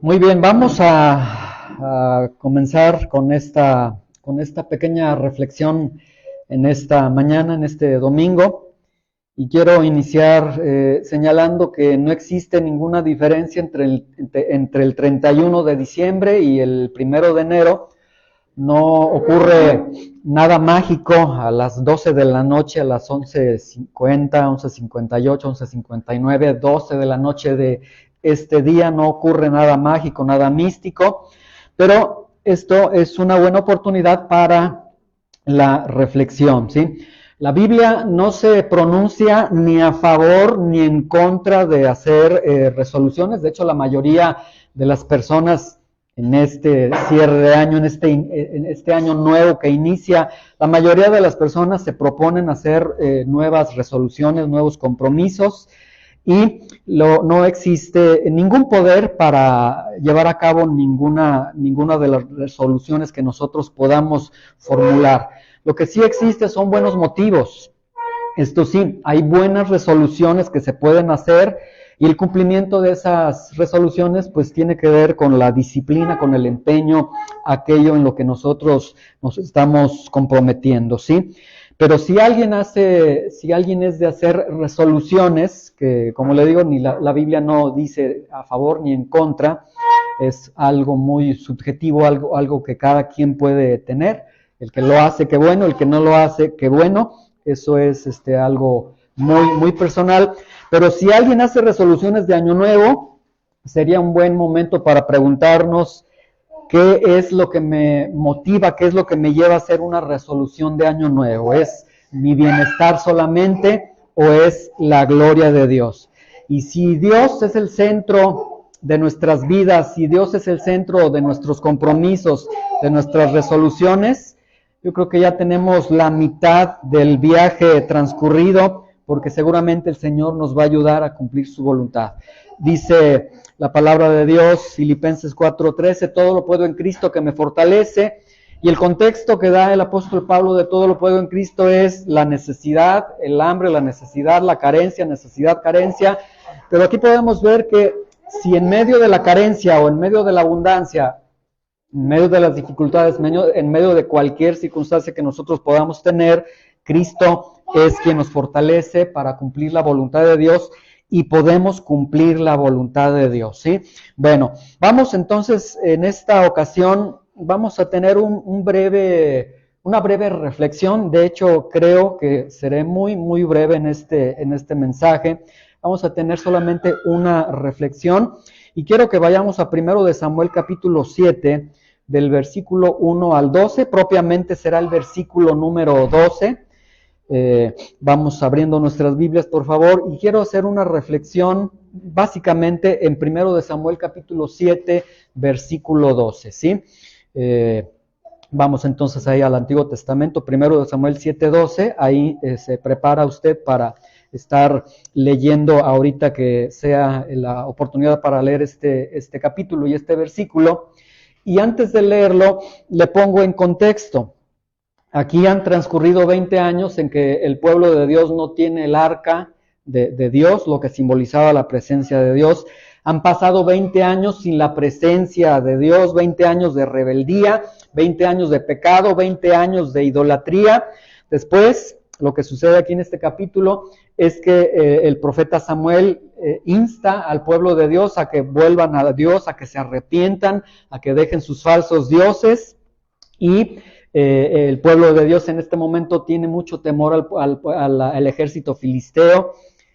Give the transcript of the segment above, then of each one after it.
Muy bien, vamos a comenzar con esta pequeña reflexión en esta mañana, en este domingo. Y quiero iniciar señalando que no existe ninguna diferencia entre el 31 de diciembre y el 1 de enero. No ocurre nada mágico a las 12 de la noche, a las 11:50, 11:58, 11:59, 12 de la noche de este día. No ocurre nada mágico, nada místico, pero esto es una buena oportunidad para la reflexión, ¿sí? La Biblia no se pronuncia ni a favor ni en contra de hacer resoluciones. De hecho, la mayoría de las personas en este cierre de año, en este año nuevo que inicia, la mayoría de las personas se proponen hacer nuevas resoluciones, nuevos compromisos, y no existe ningún poder para llevar a cabo ninguna de las resoluciones que nosotros podamos formular. Lo que sí existe son buenos motivos. Esto sí, hay buenas resoluciones que se pueden hacer, y el cumplimiento de esas resoluciones pues tiene que ver con la disciplina, con el empeño, aquello en lo que nosotros nos estamos comprometiendo, ¿sí? Pero si alguien es de hacer resoluciones, que como le digo, ni la Biblia no dice a favor ni en contra, es algo muy subjetivo, algo que cada quien puede tener. El que lo hace, qué bueno; el que no lo hace, qué bueno. Eso es algo muy personal. Pero si alguien hace resoluciones de año nuevo, sería un buen momento para preguntarnos qué es lo que me motiva, qué es lo que me lleva a hacer una resolución de año nuevo. ¿Es mi bienestar solamente o es la gloria de Dios? Y si Dios es el centro de nuestras vidas, si Dios es el centro de nuestros compromisos, de nuestras resoluciones, yo creo que ya tenemos la mitad del viaje transcurrido, porque seguramente el Señor nos va a ayudar a cumplir su voluntad. Dice la palabra de Dios, Filipenses 4:13, todo lo puedo en Cristo que me fortalece. Y el contexto que da el apóstol Pablo de todo lo puedo en Cristo es la necesidad, el hambre, la necesidad, la carencia, necesidad, carencia. Pero aquí podemos ver que si en medio de la carencia o en medio de la abundancia, en medio de las dificultades, en medio de cualquier circunstancia que nosotros podamos tener, Cristo es quien nos fortalece para cumplir la voluntad de Dios, y podemos cumplir la voluntad de Dios, ¿sí? Bueno, vamos entonces, en esta ocasión, vamos a tener una breve reflexión. De hecho, creo que seré muy breve en este mensaje. Vamos a tener solamente una reflexión, y quiero que vayamos a 1 de Samuel capítulo 7, del versículo 1 al 12, propiamente será el versículo número 12. Vamos abriendo nuestras Biblias, por favor, y quiero hacer una reflexión básicamente en 1 de Samuel capítulo 7, versículo 12, ¿sí? Vamos entonces ahí al Antiguo Testamento, 1 de Samuel 7:12, ahí se prepara usted para estar leyendo ahorita que sea la oportunidad para leer este capítulo y este versículo. Y antes de leerlo, le pongo en contexto. Aquí han transcurrido 20 años en que el pueblo de Dios no tiene el arca de Dios, lo que simbolizaba la presencia de Dios. Han pasado 20 años sin la presencia de Dios, 20 años de rebeldía, 20 años de pecado, 20 años de idolatría. Después, lo que sucede aquí en este capítulo es que el profeta Samuel insta al pueblo de Dios a que vuelvan a Dios, a que se arrepientan, a que dejen sus falsos dioses, y el pueblo de Dios en este momento tiene mucho temor al ejército filisteo.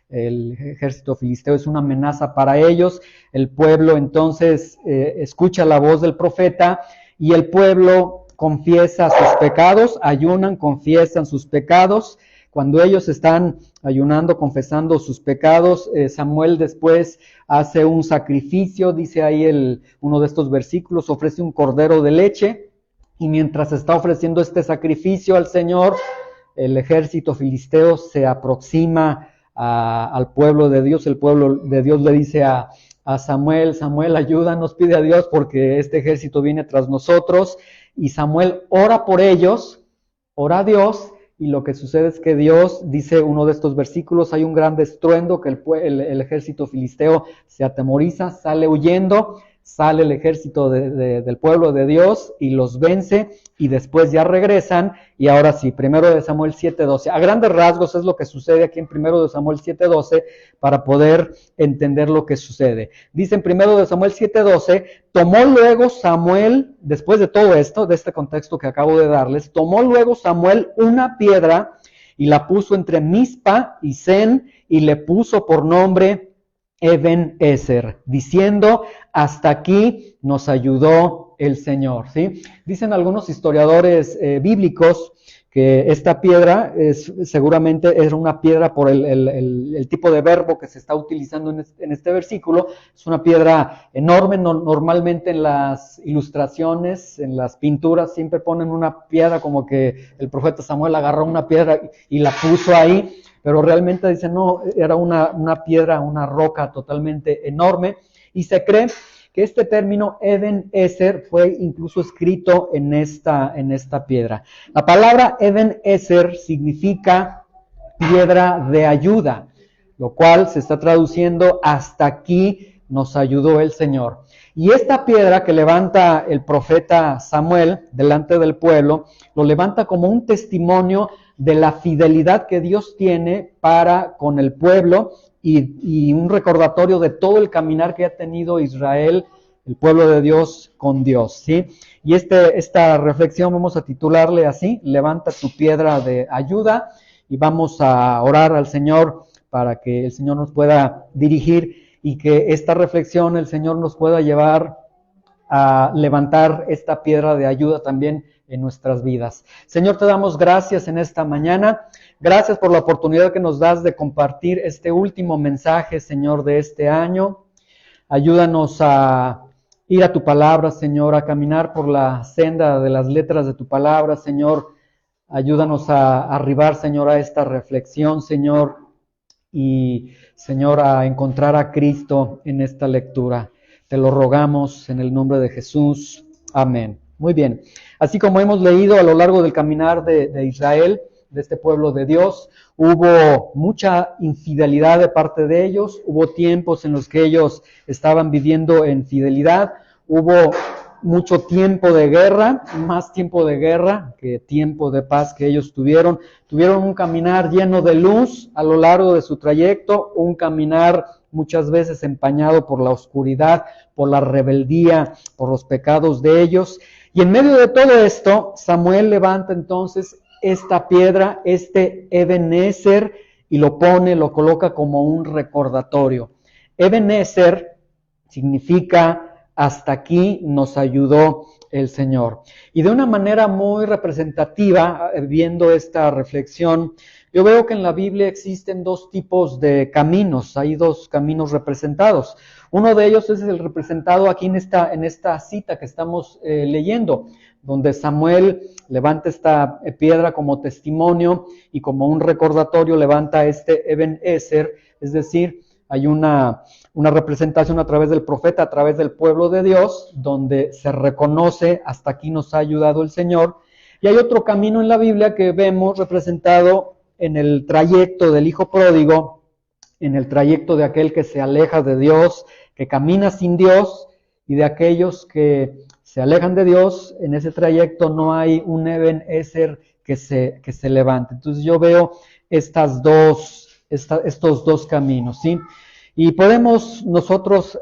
El ejército filisteo es una amenaza para ellos. El pueblo entonces escucha la voz del profeta, y el pueblo confiesa sus pecados, ayunan, confiesan sus pecados. Cuando ellos están ayunando, confesando sus pecados, Samuel después hace un sacrificio, dice ahí uno de estos versículos, ofrece un cordero de leche. Y mientras está ofreciendo este sacrificio al Señor, el ejército filisteo se aproxima al pueblo de Dios. El pueblo de Dios le dice a Samuel: Samuel, ayúdanos, pide a Dios porque este ejército viene tras nosotros. Y Samuel ora por ellos, ora a Dios, y lo que sucede es que Dios, dice uno de estos versículos, hay un gran estruendo, que el ejército filisteo se atemoriza, sale huyendo. sale el ejército del pueblo de Dios y los vence, y después ya regresan. Y ahora sí, 1 Samuel 7:12. A grandes rasgos es lo que sucede aquí en 1 Samuel 7:12 para poder entender lo que sucede. Dice en 1 Samuel 7:12, tomó luego Samuel, después de todo esto, de este contexto que acabo de darles, tomó luego Samuel una piedra y la puso entre Mizpa y Sen, y le puso por nombre Eben-Ezer, diciendo, hasta aquí nos ayudó el Señor, ¿sí? Dicen algunos historiadores bíblicos que esta piedra seguramente era una piedra por el tipo de verbo que se está utilizando en este versículo. Es una piedra enorme. Normalmente en las ilustraciones, en las pinturas, siempre ponen una piedra como que el profeta Samuel agarró una piedra y la puso ahí, pero realmente dicen no, era una piedra, una roca totalmente enorme, y se cree que este término Eben-Ezer fue incluso escrito en esta piedra. La palabra Eben-Ezer significa piedra de ayuda, lo cual se está traduciendo hasta aquí nos ayudó el Señor. Y esta piedra que levanta el profeta Samuel delante del pueblo, lo levanta como un testimonio de la fidelidad que Dios tiene para con el pueblo, y un recordatorio de todo el caminar que ha tenido Israel, el pueblo de Dios, con Dios, ¿sí? Y esta reflexión vamos a titularle así: levanta tu piedra de ayuda, y vamos a orar al Señor para que el Señor nos pueda dirigir y que esta reflexión el Señor nos pueda llevar a levantar esta piedra de ayuda también en nuestras vidas. Señor, te damos gracias en esta mañana. Gracias por la oportunidad que nos das de compartir este último mensaje, Señor, de este año. Ayúdanos a ir a tu palabra, Señor, a caminar por la senda de las letras de tu palabra, Señor. Ayúdanos a arribar, Señor, a esta reflexión, Señor, y, Señor, a encontrar a Cristo en esta lectura. Te lo rogamos en el nombre de Jesús. Amén. Muy bien. Así como hemos leído a lo largo del caminar de Israel, de este pueblo de Dios, hubo mucha infidelidad de parte de ellos. Hubo tiempos en los que ellos estaban viviendo en fidelidad. Hubo mucho tiempo de guerra, más tiempo de guerra que tiempo de paz que ellos tuvieron. Tuvieron un caminar lleno de luz a lo largo de su trayecto, un caminar muchas veces empañado por la oscuridad, por la rebeldía, por los pecados de ellos. Y en medio de todo esto, Samuel levanta entonces esta piedra, este Eben-Ezer, y lo coloca como un recordatorio. Eben-Ezer significa hasta aquí nos ayudó el Señor. Y de una manera muy representativa, viendo esta reflexión, yo veo que en la Biblia existen dos tipos de caminos. Hay dos caminos representados. Uno de ellos es el representado aquí en esta cita que estamos leyendo, donde Samuel levanta esta piedra como testimonio y como un recordatorio levanta este Eben-Ezer, es decir, hay una representación a través del profeta, a través del pueblo de Dios, donde se reconoce hasta aquí nos ha ayudado el Señor. Y hay otro camino en la Biblia que vemos representado en el trayecto del hijo pródigo, en el trayecto de aquel que se aleja de Dios, que camina sin Dios, y de aquellos que se alejan de Dios. En ese trayecto no hay un Eben-Ezer que se levante. Entonces yo veo estos dos caminos, ¿sí? Y podemos nosotros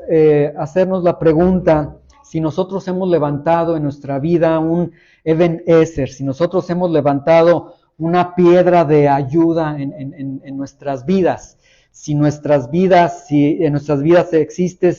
hacernos la pregunta, si nosotros hemos levantado en nuestra vida un Eben-Ezer, si nosotros hemos levantado una piedra de ayuda en nuestras vidas, si en nuestras vidas existe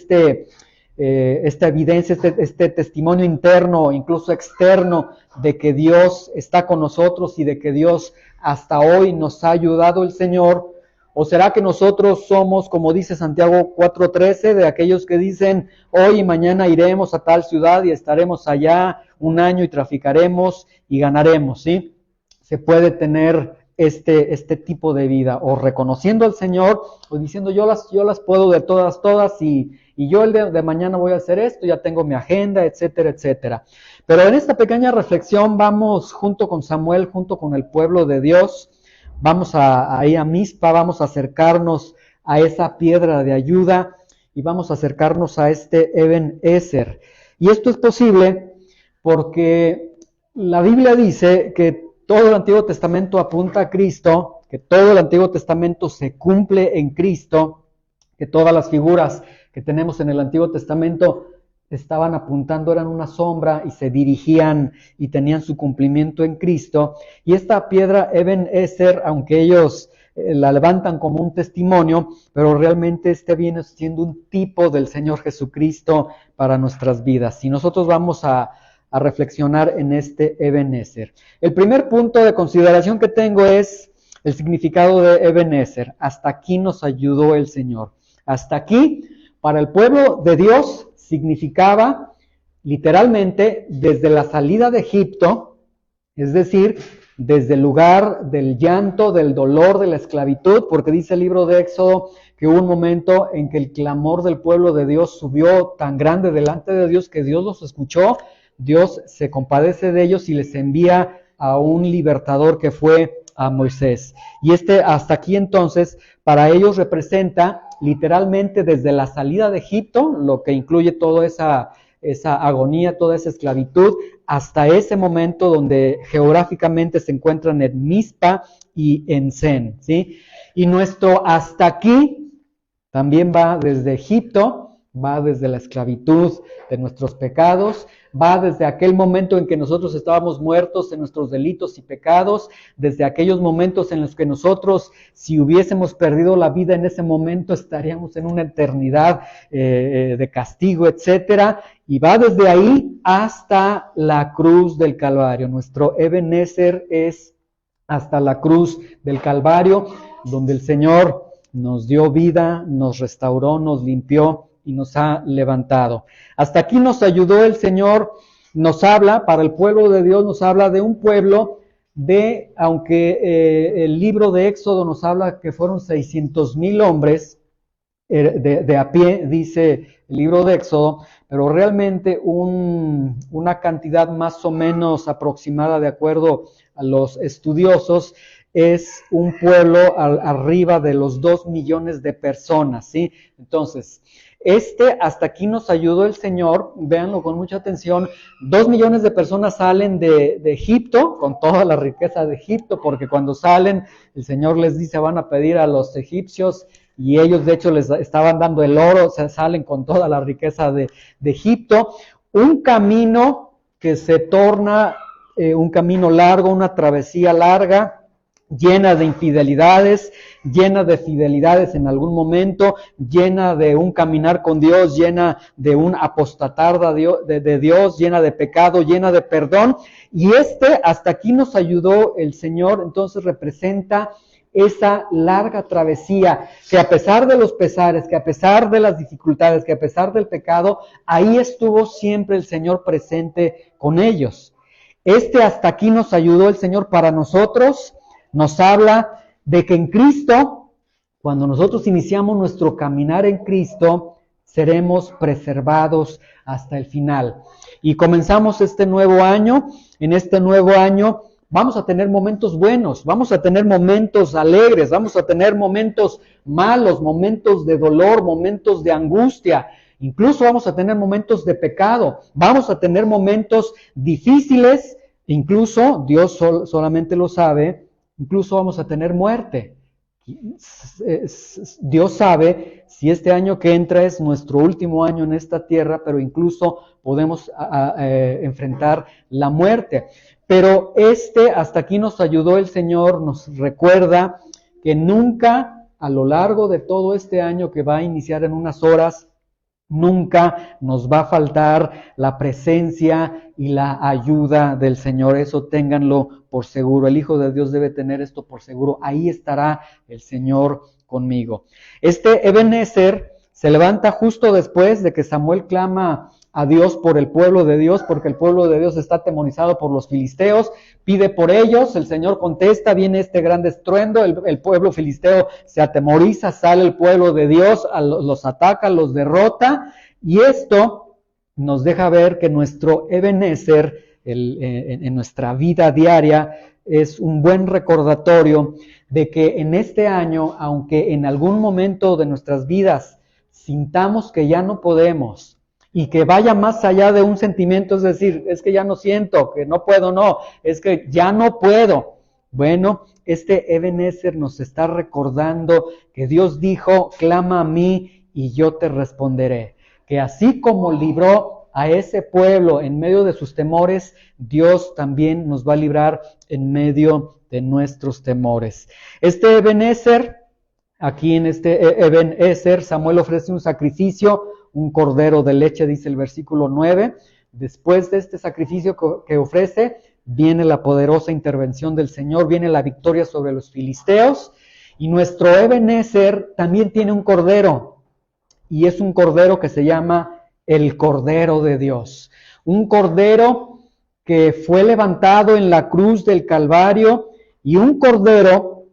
esta evidencia, este testimonio interno, incluso externo, de que Dios está con nosotros y de que Dios hasta hoy nos ha ayudado el Señor. ¿O será que nosotros somos, como dice Santiago 4:13, de aquellos que dicen, hoy y mañana iremos a tal ciudad y estaremos allá un año y traficaremos y ganaremos, ¿sí? Se puede tener este tipo de vida, o reconociendo al Señor, o diciendo yo las puedo de todas, y yo el de mañana voy a hacer esto, ya tengo mi agenda, etcétera, etcétera. Pero en esta pequeña reflexión vamos junto con Samuel, junto con el pueblo de Dios, vamos a ir a Mizpa, vamos a acercarnos a esa piedra de ayuda, y vamos a acercarnos a este Eben Ezer. Y esto es posible porque la Biblia dice que todo el Antiguo Testamento apunta a Cristo, que todo el Antiguo Testamento se cumple en Cristo, que todas las figuras que tenemos en el Antiguo Testamento estaban apuntando, eran una sombra y se dirigían y tenían su cumplimiento en Cristo. Y esta piedra Eben Ezer, aunque ellos la levantan como un testimonio, pero realmente este viene siendo un tipo del Señor Jesucristo para nuestras vidas. Y nosotros vamos a reflexionar en este Eben Ezer. El primer punto de consideración que tengo es el significado de Eben Ezer. Hasta aquí nos ayudó el Señor. Hasta aquí, para el pueblo de Dios, significaba literalmente desde la salida de Egipto, es decir, desde el lugar del llanto, del dolor, de la esclavitud, porque dice el libro de Éxodo que hubo un momento en que el clamor del pueblo de Dios subió tan grande delante de Dios que Dios los escuchó, Dios se compadece de ellos y les envía a un libertador que fue a Moisés. Y hasta aquí entonces, para ellos representa literalmente desde la salida de Egipto, lo que incluye toda esa agonía, toda esa esclavitud, hasta ese momento donde geográficamente se encuentran en Mizpa y en Zen, ¿sí? Y nuestro hasta aquí también va desde Egipto, va desde la esclavitud de nuestros pecados, va desde aquel momento en que nosotros estábamos muertos en nuestros delitos y pecados, desde aquellos momentos en los que nosotros, si hubiésemos perdido la vida en ese momento, estaríamos en una eternidad de castigo, etcétera, y va desde ahí hasta la cruz del Calvario. Nuestro Eben Ezer es hasta la cruz del Calvario, donde el Señor nos dio vida, nos restauró, nos limpió y nos ha levantado. Hasta aquí nos ayudó el Señor, nos habla, para el pueblo de Dios nos habla de un pueblo aunque el libro de Éxodo nos habla que fueron 600,000 hombres de a pie, dice el libro de Éxodo, pero realmente una cantidad más o menos aproximada de acuerdo a los estudiosos, es un pueblo arriba de los 2 millones de personas, ¿sí? Entonces, hasta aquí nos ayudó el Señor, véanlo con mucha atención, 2 millones de personas salen de Egipto, con toda la riqueza de Egipto, porque cuando salen, el Señor les dice, van a pedir a los egipcios, y ellos de hecho les estaban dando el oro, o sea, salen con toda la riqueza de Egipto, un camino que se torna un camino largo, una travesía larga, llena de infidelidades, llena de fidelidades en algún momento, llena de un caminar con Dios, llena de un apostatar de Dios, llena de pecado, llena de perdón. Y hasta aquí nos ayudó el Señor, entonces representa esa larga travesía, que a pesar de los pesares, que a pesar de las dificultades, que a pesar del pecado, ahí estuvo siempre el Señor presente con ellos. Hasta aquí nos ayudó el Señor para nosotros. Nos habla de que en Cristo, cuando nosotros iniciamos nuestro caminar en Cristo, seremos preservados hasta el final. Y comenzamos este nuevo año. En este nuevo año vamos a tener momentos buenos, vamos a tener momentos alegres, vamos a tener momentos malos, momentos de dolor, momentos de angustia. Incluso vamos a tener momentos de pecado, vamos a tener momentos difíciles, incluso Dios solamente lo sabe. Incluso vamos a tener muerte. Dios sabe si este año que entra es nuestro último año en esta tierra, pero incluso podemos enfrentar la muerte. Pero hasta aquí nos ayudó el Señor, nos recuerda que nunca a lo largo de todo este año que va a iniciar en unas horas, nunca nos va a faltar la presencia y la ayuda del Señor. Eso ténganlo por seguro. El Hijo de Dios debe tener esto por seguro. Ahí estará el Señor conmigo. Eben Ezer se levanta justo después de que Samuel clama a Dios por el pueblo de Dios, porque el pueblo de Dios está atemorizado por los filisteos, pide por ellos, el Señor contesta, viene este gran estruendo, el pueblo filisteo se atemoriza, sale el pueblo de Dios, los ataca, los derrota, y esto nos deja ver que nuestro Eben Ezer en nuestra vida diaria es un buen recordatorio de que en este año, aunque en algún momento de nuestras vidas sintamos que ya no podemos y que vaya más allá de un sentimiento, es decir, es que ya no siento, que no puedo, no, es que ya no puedo. Bueno, este Ebenezer nos está recordando que Dios dijo, clama a mí y yo te responderé. Que así como libró a ese pueblo en medio de sus temores, Dios también nos va a librar en medio de nuestros temores. Este Ebenezer, aquí en este Ebenezer, Samuel ofrece un sacrificio, un cordero de leche, dice el versículo 9. Después de este sacrificio que ofrece, viene la poderosa intervención del Señor, viene la victoria sobre los filisteos, y nuestro Ebenezer también tiene un cordero, y es un cordero que se llama el Cordero de Dios. Un cordero que fue levantado en la cruz del Calvario, y un cordero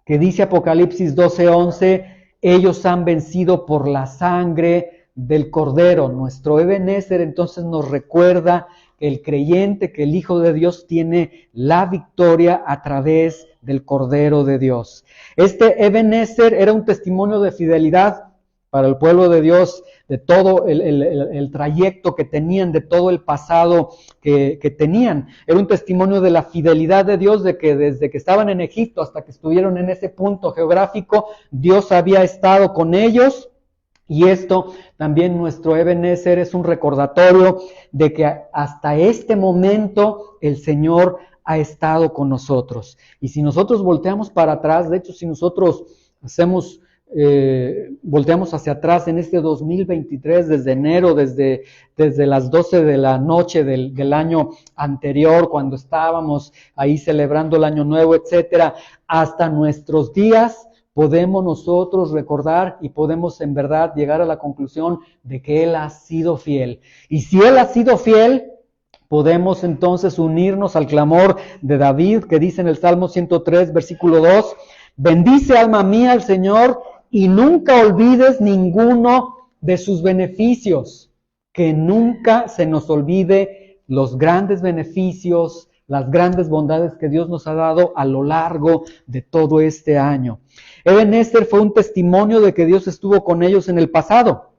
que dice Apocalipsis 12:11, ellos han vencido por la sangre del cordero. Nuestro Ebenezer entonces nos recuerda que el creyente, que el Hijo de Dios tiene la victoria a través del Cordero de Dios. Este Ebenezer era un testimonio de fidelidad para el pueblo de Dios, de todo el trayecto que tenían, de todo el pasado que tenían. Era un testimonio de la fidelidad de Dios, de que desde que estaban en Egipto hasta que estuvieron en ese punto geográfico, Dios había estado con ellos. Y esto también, nuestro Ebenezer, es un recordatorio de que hasta este momento el Señor ha estado con nosotros. Y si nosotros volteamos para atrás, de hecho, si nosotros volteamos hacia atrás en este 2023, desde enero, desde las 12 de la noche del año anterior, cuando estábamos ahí celebrando el Año Nuevo, etcétera, hasta nuestros días, podemos nosotros recordar y podemos en verdad llegar a la conclusión de que Él ha sido fiel. Y si Él ha sido fiel, podemos entonces unirnos al clamor de David, que dice en el Salmo 103, versículo 2, bendice alma mía al Señor y nunca olvides ninguno de sus beneficios. Que nunca se nos olvide los grandes beneficios, las grandes bondades que Dios nos ha dado a lo largo de todo este año. Ebenezer fue un testimonio de que Dios estuvo con ellos en el pasado,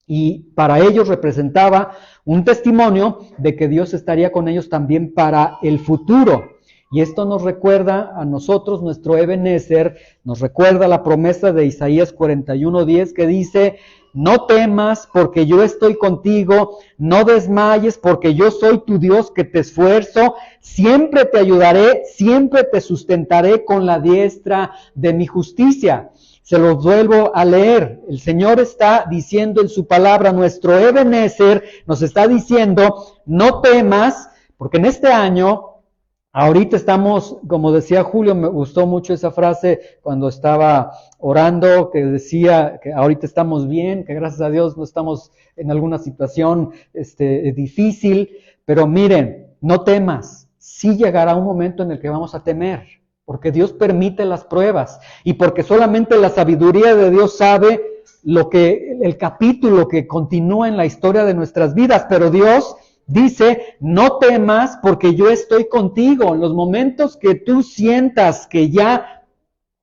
y para ellos representaba un testimonio de que Dios estaría con ellos también para el futuro. Y esto nos recuerda a nosotros, nuestro Ebenezer, nos recuerda la promesa de Isaías 41:10 que dice, no temas porque yo estoy contigo, no desmayes porque yo soy tu Dios que te esfuerzo, siempre te ayudaré, siempre te sustentaré con la diestra de mi justicia. Se los vuelvo a leer. El Señor está diciendo en su palabra, nuestro Ebenezer nos está diciendo, no temas, porque en este año, ahorita estamos, como decía Julio, me gustó mucho esa frase cuando estaba orando, que decía que ahorita estamos bien, que gracias a Dios no estamos en alguna situación difícil, pero miren, no temas, sí llegará un momento en el que vamos a temer, porque Dios permite las pruebas y porque solamente la sabiduría de Dios sabe el capítulo que continúa en la historia de nuestras vidas, pero Dios dice, no temas porque yo estoy contigo. En los momentos que tú sientas que ya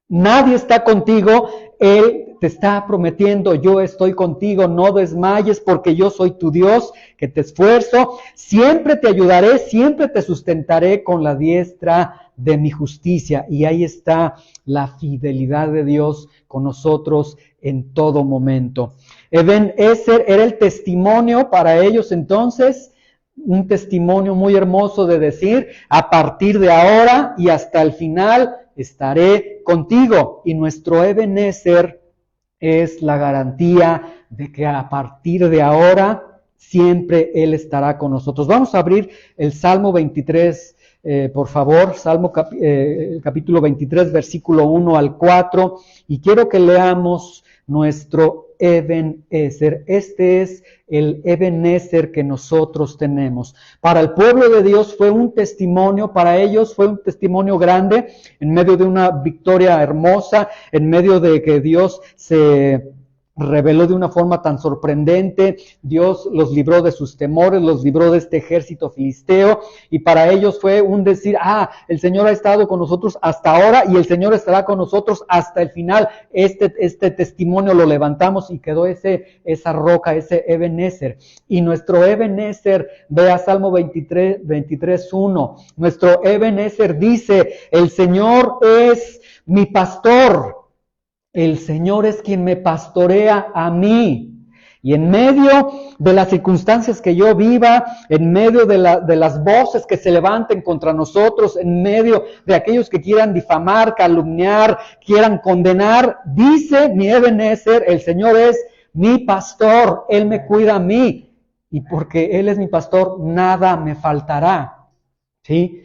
nadie está contigo, Él te está prometiendo, yo estoy contigo, no desmayes porque yo soy tu Dios, que te esfuerzo, siempre te ayudaré, siempre te sustentaré con la diestra de mi justicia. Y ahí está la fidelidad de Dios con nosotros en todo momento. Ebenezer era el testimonio para ellos entonces, un testimonio muy hermoso de decir, a partir de ahora y hasta el final estaré contigo. Y nuestro Ebenezer es la garantía de que a partir de ahora siempre Él estará con nosotros. Vamos a abrir el Salmo 23, por favor, capítulo 23, versículo 1 al 4, y quiero que leamos nuestro Ebenezer. Este es el Ebenezer que nosotros tenemos. Para el pueblo de Dios fue un testimonio, para ellos fue un testimonio grande, en medio de una victoria hermosa, en medio de que Dios se reveló de una forma tan sorprendente. Dios los libró de sus temores, los libró de este ejército filisteo, y para ellos fue un decir, el Señor ha estado con nosotros hasta ahora y el Señor estará con nosotros hasta el final. Este testimonio lo levantamos y quedó esa roca, ese Ebenezer. Y nuestro Ebenezer, vea Salmo 23:1, nuestro Ebenezer dice, el Señor es mi pastor. El Señor es quien me pastorea a mí. Y en medio de las circunstancias que yo viva, en medio de las voces que se levanten contra nosotros, en medio de aquellos que quieran difamar, calumniar, quieran condenar, dice mi Ebenezer, el Señor es mi pastor, Él me cuida a mí. Y porque Él es mi pastor, nada me faltará. ¿Sí?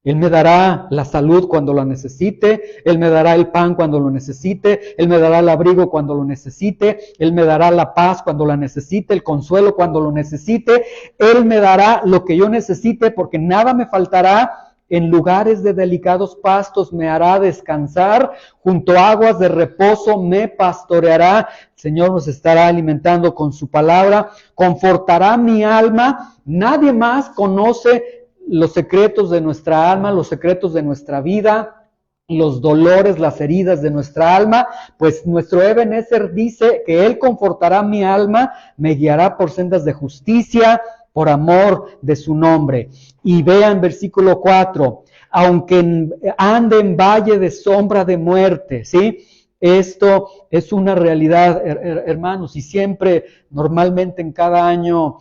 Él me dará la salud cuando la necesite, Él me dará el pan cuando lo necesite, Él me dará el abrigo cuando lo necesite, Él me dará la paz cuando la necesite, el consuelo cuando lo necesite, Él me dará lo que yo necesite porque nada me faltará. En lugares de delicados pastos me hará descansar, junto a aguas de reposo me pastoreará. El Señor nos estará alimentando con su palabra, confortará mi alma. Nadie más conoce los secretos de nuestra alma, los secretos de nuestra vida, los dolores, las heridas de nuestra alma, pues nuestro Ebenezer dice que Él confortará mi alma, me guiará por sendas de justicia, por amor de su nombre. Y vean versículo 4, aunque ande en valle de sombra de muerte, ¿sí? Esto es una realidad, hermanos, y siempre, normalmente en cada año,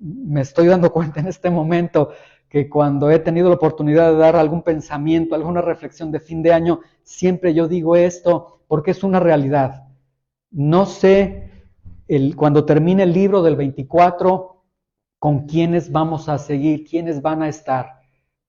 me estoy dando cuenta en este momento que cuando he tenido la oportunidad de dar algún pensamiento, alguna reflexión de fin de año, siempre yo digo esto porque es una realidad. No sé, cuando termine el libro del 24, con quiénes vamos a seguir, quiénes van a estar.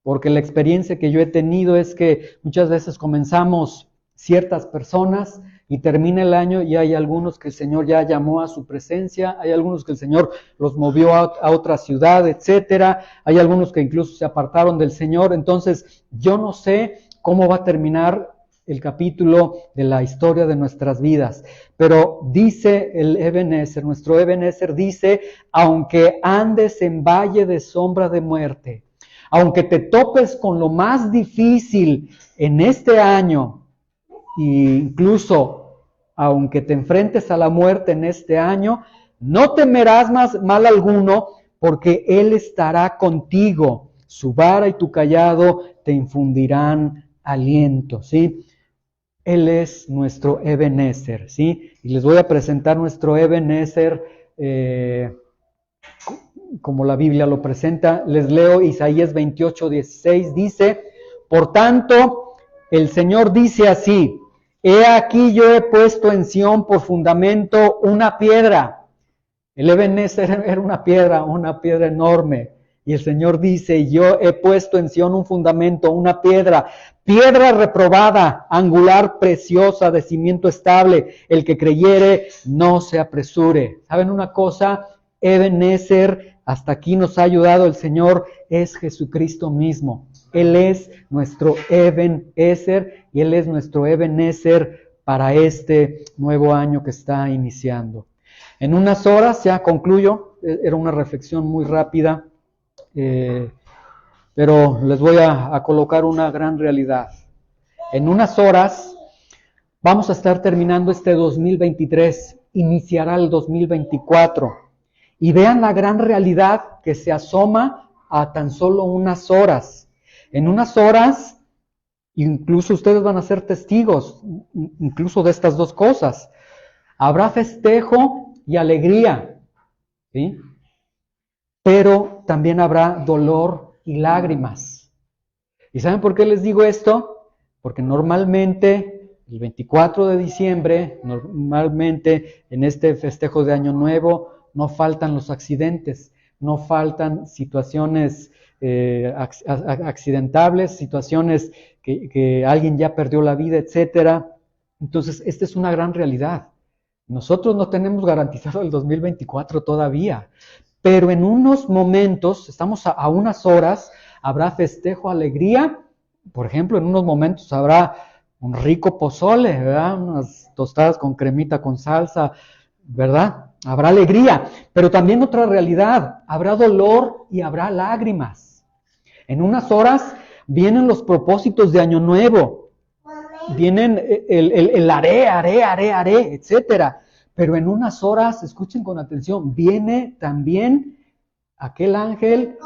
Porque la experiencia que yo he tenido es que muchas veces comenzamos ciertas personas y termina el año y hay algunos que el Señor ya llamó a su presencia, hay algunos que el Señor los movió a otra ciudad, etcétera, hay algunos que incluso se apartaron del Señor. Entonces yo no sé cómo va a terminar el capítulo de la historia de nuestras vidas, pero dice el Ebenezer, nuestro Ebenezer dice, aunque andes en valle de sombra de muerte, aunque te topes con lo más difícil en este año, e incluso aunque te enfrentes a la muerte en este año, no temerás mal alguno, porque Él estará contigo. Su vara y tu cayado te infundirán aliento, ¿sí? Él es nuestro Ebenezer, ¿sí? Y les voy a presentar nuestro Ebenezer como la Biblia lo presenta. Les leo Isaías 28:16, dice, por tanto, el Señor dice así, he aquí yo he puesto en Sión por fundamento una piedra. El Ebenezer era una piedra enorme. Y el Señor dice, yo he puesto en Sión un fundamento, una piedra reprobada, angular, preciosa, de cimiento estable. El que creyere, no se apresure. ¿Saben una cosa? Ebenezer, hasta aquí nos ha ayudado el Señor, es Jesucristo mismo. Él es nuestro Ebenezer y Él es nuestro Ebenezer para este nuevo año que está iniciando. En unas horas, ya concluyo, era una reflexión muy rápida, pero les voy a colocar una gran realidad. En unas horas vamos a estar terminando este 2023, iniciará el 2024. Y vean la gran realidad que se asoma a tan solo unas horas. En unas horas, incluso ustedes van a ser testigos, incluso de estas dos cosas. Habrá festejo y alegría, ¿sí? Pero también habrá dolor y lágrimas. ¿Y saben por qué les digo esto? Porque normalmente el 24 de diciembre, normalmente en este festejo de Año Nuevo, no faltan los accidentes, no faltan situaciones accidentables, situaciones que alguien ya perdió la vida, etcétera. Entonces, esta es una gran realidad. Nosotros no tenemos garantizado el 2024 todavía, pero en unos momentos, estamos a unas horas, habrá festejo, alegría. Por ejemplo, en unos momentos habrá un rico pozole, ¿verdad? Unas tostadas con cremita, con salsa, ¿verdad? Habrá alegría, pero también otra realidad, habrá dolor y habrá lágrimas. En unas horas vienen los propósitos de Año Nuevo, vienen el haré, etcétera. Pero en unas horas, escuchen con atención, viene también aquel ángel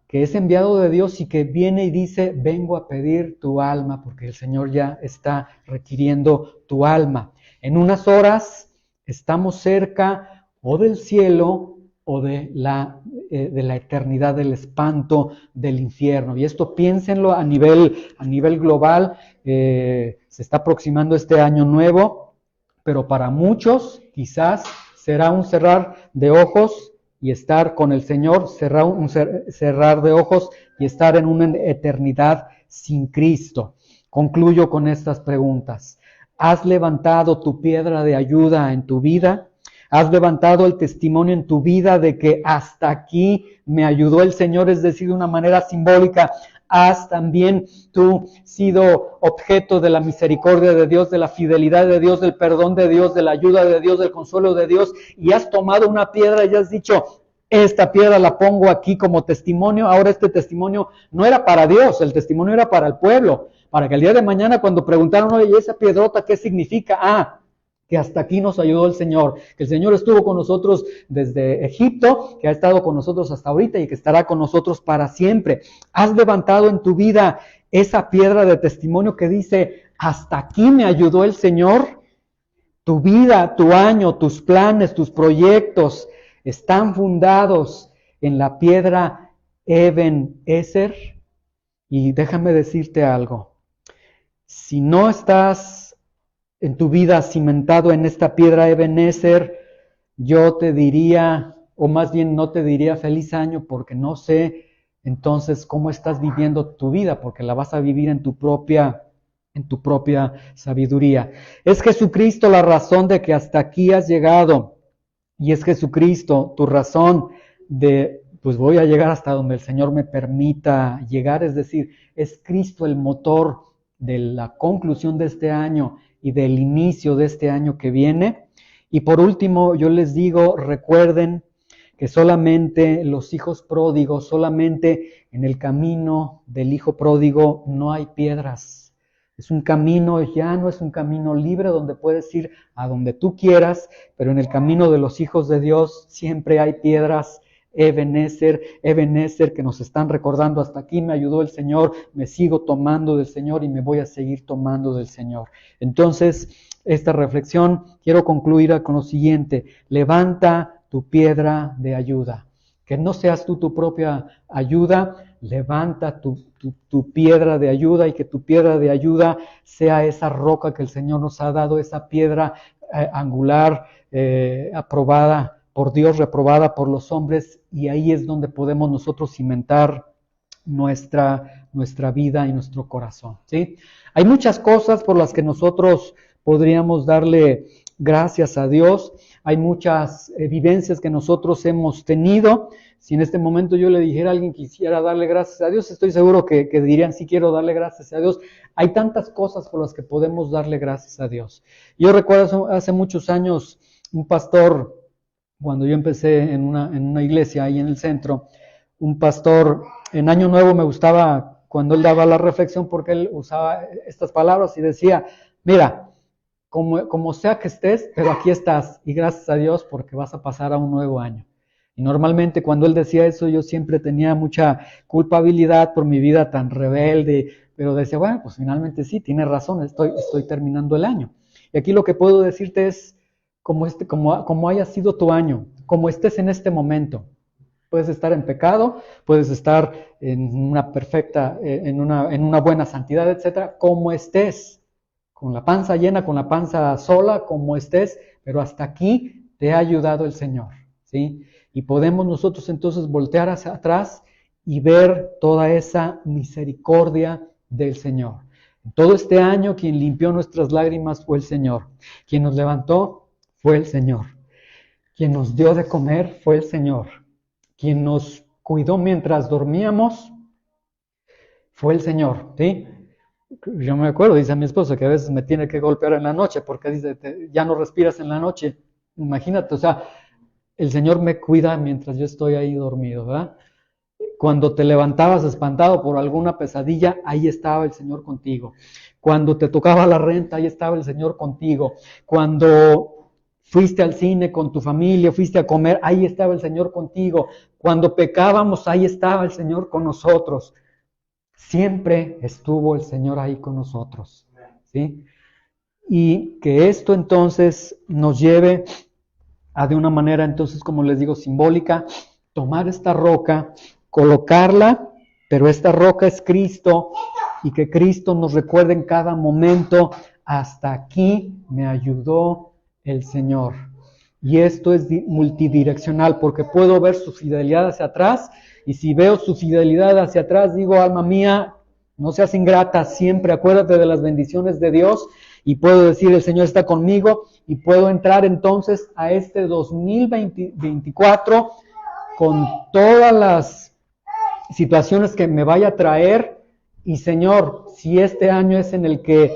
que es enviado de Dios y que viene y dice, vengo a pedir tu alma, porque el Señor ya está requiriendo tu alma. En unas horas estamos cerca o del cielo o de la eternidad, del espanto del infierno. Y esto piénsenlo a nivel global. Se está aproximando este año nuevo, pero para muchos quizás será un cerrar de ojos y estar con el Señor, cerrar de ojos y estar en una eternidad sin Cristo. Concluyo con estas preguntas. ¿Has levantado tu piedra de ayuda en tu vida? ¿Has levantado el testimonio en tu vida de que hasta aquí me ayudó el Señor? Es decir, de una manera simbólica, ¿has también tú sido objeto de la misericordia de Dios, de la fidelidad de Dios, del perdón de Dios, de la ayuda de Dios, del consuelo de Dios? Y has tomado una piedra y has dicho, esta piedra la pongo aquí como testimonio. Ahora este testimonio no era para Dios, el testimonio era para el pueblo, para que el día de mañana cuando preguntaron, oye, ¿esa piedrota qué significa? Que hasta aquí nos ayudó el Señor, que el Señor estuvo con nosotros desde Egipto, que ha estado con nosotros hasta ahorita y que estará con nosotros para siempre. ¿Has levantado en tu vida esa piedra de testimonio que dice, hasta aquí me ayudó el Señor? Tu vida, tu año, tus planes, tus proyectos están fundados en la piedra Eben Ezer. Y déjame decirte algo, si no estás en tu vida cimentado en esta piedra Ebenezer, yo te diría, o más bien no te diría feliz año, porque no sé entonces cómo estás viviendo tu vida, porque la vas a vivir en tu propia sabiduría. Es Jesucristo la razón de que hasta aquí has llegado, y es Jesucristo tu razón de, pues voy a llegar hasta donde el Señor me permita llegar, es decir, es Cristo el motor de la conclusión de este año y del inicio de este año que viene. Y por último, yo les digo, recuerden que solamente los hijos pródigos, solamente en el camino del hijo pródigo no hay piedras. Es un camino llano, es un camino libre donde puedes ir a donde tú quieras, pero en el camino de los hijos de Dios siempre hay piedras. Ebenezer, que nos están recordando, hasta aquí me ayudó el Señor, me sigo tomando del Señor y me voy a seguir tomando del Señor. Entonces, esta reflexión quiero concluir con lo siguiente: levanta tu piedra de ayuda. Que no seas tú tu propia ayuda, levanta tu piedra de ayuda, y que tu piedra de ayuda sea esa roca que el Señor nos ha dado, esa piedra angular, aprobada por Dios, reprobada por los hombres, y ahí es donde podemos nosotros cimentar nuestra vida y nuestro corazón, ¿sí? Hay muchas cosas por las que nosotros podríamos darle gracias a Dios, hay muchas vivencias que nosotros hemos tenido. Si en este momento yo le dijera a alguien que quisiera darle gracias a Dios, estoy seguro que dirían, sí quiero darle gracias a Dios. Hay tantas cosas por las que podemos darle gracias a Dios. Yo recuerdo hace muchos años un pastor, cuando yo empecé en una iglesia ahí en el centro, un pastor, en Año Nuevo me gustaba cuando él daba la reflexión, porque él usaba estas palabras y decía, mira, como sea que estés, pero aquí estás, y gracias a Dios porque vas a pasar a un nuevo año. Y normalmente cuando él decía eso, yo siempre tenía mucha culpabilidad por mi vida tan rebelde, pero decía, bueno, pues finalmente sí, tiene razón, estoy terminando el año. Y aquí lo que puedo decirte es, como haya sido tu año, como estés en este momento, puedes estar en pecado, puedes estar en una perfecta, en una buena santidad, etcétera, como estés, con la panza llena, con la panza sola, como estés, pero hasta aquí te ha ayudado el Señor, ¿sí? Y podemos nosotros entonces voltear hacia atrás y ver toda esa misericordia del Señor. Todo este año quien limpió nuestras lágrimas fue el Señor. Quien nos levantó fue el Señor. Quien nos dio de comer fue el Señor. Quien nos cuidó mientras dormíamos fue el Señor, ¿sí? Yo me acuerdo, dice a mi esposa, que a veces me tiene que golpear en la noche porque dice, ya no respiras en la noche. Imagínate, o sea, el Señor me cuida mientras yo estoy ahí dormido, ¿verdad? Cuando te levantabas espantado por alguna pesadilla, ahí estaba el Señor contigo. Cuando te tocaba la renta, ahí estaba el Señor contigo. Cuando fuiste al cine con tu familia, fuiste a comer, ahí estaba el Señor contigo. Cuando pecábamos, ahí estaba el Señor con nosotros. Siempre estuvo el Señor ahí con nosotros, ¿sí? Y que esto entonces nos lleve a, de una manera entonces, como les digo, simbólica, tomar esta roca, colocarla, pero esta roca es Cristo, y que Cristo nos recuerde en cada momento, hasta aquí me ayudó el Señor. Y esto es multidireccional, porque puedo ver su fidelidad hacia atrás, y si veo su fidelidad hacia atrás, digo, alma mía, no seas ingrata, siempre acuérdate de las bendiciones de Dios, y puedo decir, el Señor está conmigo, y puedo entrar entonces a este 2024 con todas las situaciones que me vaya a traer, y Señor, si este año es en el que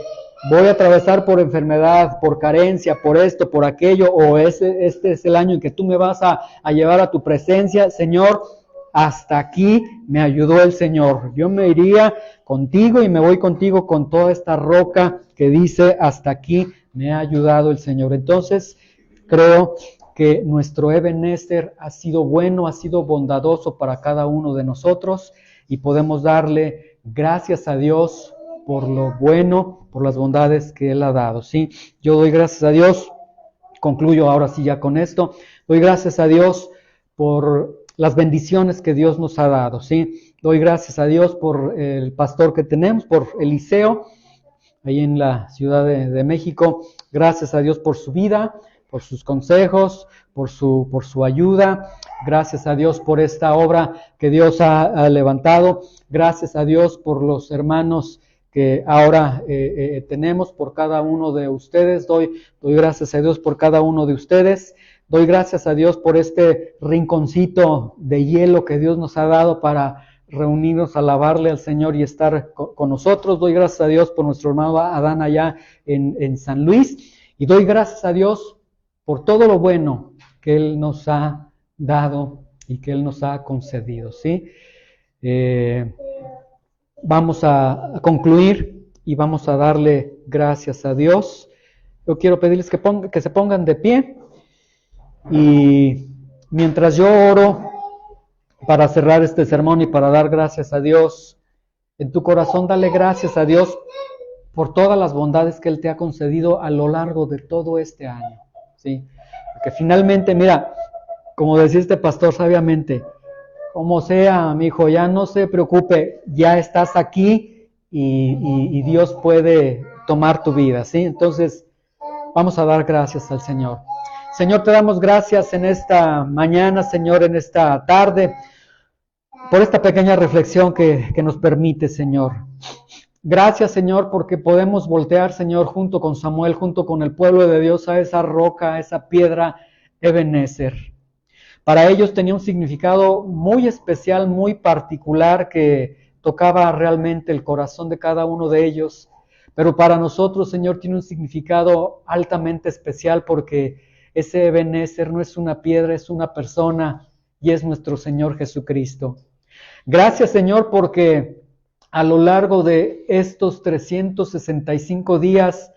voy a atravesar por enfermedad, por carencia, por esto, por aquello, o este es el año en que tú me vas a llevar a tu presencia, Señor, hasta aquí me ayudó el Señor. Yo me iría contigo y me voy contigo con toda esta roca que dice, hasta aquí me ha ayudado el Señor. Entonces, creo que nuestro Ebenezer ha sido bueno, ha sido bondadoso para cada uno de nosotros, y podemos darle gracias a Dios por lo bueno, por las bondades que Él ha dado, ¿sí? Yo doy gracias a Dios, concluyo ahora sí ya con esto, doy gracias a Dios por las bendiciones que Dios nos ha dado, ¿sí? Doy gracias a Dios por el pastor que tenemos, por Eliseo, ahí en la Ciudad de México. Gracias a Dios por su vida, por sus consejos, por su ayuda. Gracias a Dios por esta obra que Dios ha levantado. Gracias a Dios por los hermanos que ahora tenemos, por cada uno de ustedes. Doy gracias a Dios por cada uno de ustedes. Doy gracias a Dios por este rinconcito de hielo que Dios nos ha dado para reunirnos, alabarle al Señor y estar con nosotros. Doy gracias a Dios por nuestro hermano Adán allá en San Luis, y doy gracias a Dios por todo lo bueno que Él nos ha dado y que Él nos ha concedido, ¿sí? Vamos a concluir y vamos a darle gracias a Dios. Yo quiero pedirles que se pongan de pie, y mientras yo oro para cerrar este sermón y para dar gracias a Dios, en tu corazón dale gracias a Dios por todas las bondades que Él te ha concedido a lo largo de todo este año, ¿sí? Porque finalmente, mira, como decía este pastor sabiamente, como sea, mi hijo, ya no se preocupe, ya estás aquí y Dios puede tomar tu vida, ¿sí? Entonces, vamos a dar gracias al Señor. Señor, te damos gracias en esta mañana, Señor, en esta tarde, por esta pequeña reflexión que nos permite, Señor. Gracias, Señor, porque podemos voltear, Señor, junto con Samuel, junto con el pueblo de Dios, a esa roca, a esa piedra Ebenezer. Para ellos tenía un significado muy especial, muy particular, que tocaba realmente el corazón de cada uno de ellos. Pero para nosotros, Señor, tiene un significado altamente especial, porque ese Ebenezer no es una piedra, es una persona, y es nuestro Señor Jesucristo. Gracias, Señor, porque a lo largo de estos 365 días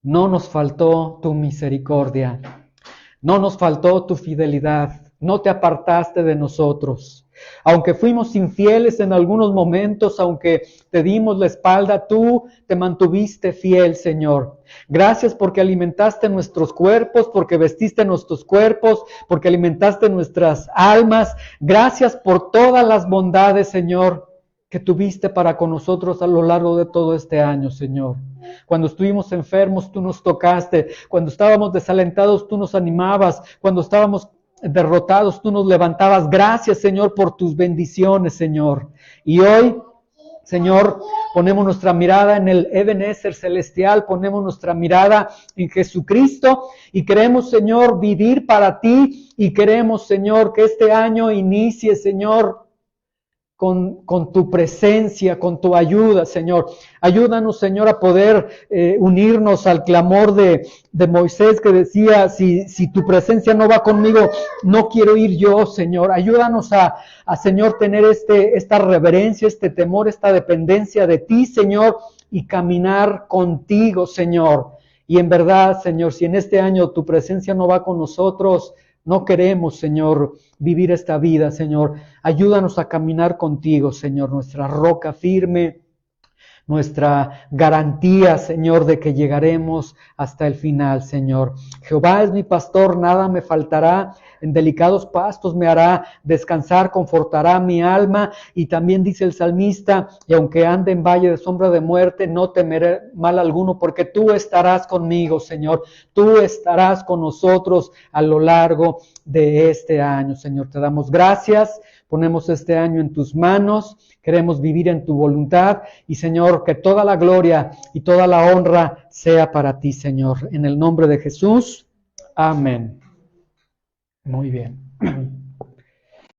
no nos faltó tu misericordia, no nos faltó tu fidelidad, no te apartaste de nosotros. Aunque fuimos infieles en algunos momentos, aunque te dimos la espalda, tú te mantuviste fiel, Señor. Gracias porque alimentaste nuestros cuerpos, porque vestiste nuestros cuerpos, porque alimentaste nuestras almas. Gracias por todas las bondades, Señor, que tuviste para con nosotros a lo largo de todo este año, Señor. Cuando estuvimos enfermos, tú nos tocaste. Cuando estábamos desalentados, tú nos animabas. Cuando estábamos derrotados, tú nos levantabas. Gracias, Señor, por tus bendiciones, Señor. Y hoy, Señor, ponemos nuestra mirada en el Ebenezer celestial, ponemos nuestra mirada en Jesucristo, y queremos, Señor, vivir para ti, y queremos, Señor, que este año inicie, Señor, con tu presencia, con tu ayuda, Señor. Ayúdanos, Señor, a poder unirnos al clamor de Moisés que decía, si tu presencia no va conmigo, no quiero ir yo, Señor. Ayúdanos a Señor, tener esta reverencia, este temor, esta dependencia de ti, Señor, y caminar contigo, Señor. Y en verdad, Señor, si en este año tu presencia no va con nosotros, no queremos, Señor, vivir esta vida, Señor. Ayúdanos a caminar contigo, Señor, nuestra roca firme, nuestra garantía, Señor, de que llegaremos hasta el final, Señor. Jehová es mi pastor, nada me faltará. En delicados pastos me hará descansar, confortará mi alma. Y también dice el salmista, y aunque ande en valle de sombra de muerte, no temeré mal alguno, porque tú estarás conmigo, Señor. Tú estarás con nosotros a lo largo de este año, Señor. Te damos gracias, ponemos este año en tus manos, queremos vivir en tu voluntad y, Señor, que toda la gloria y toda la honra sea para ti, Señor. En el nombre de Jesús, amén. Muy bien.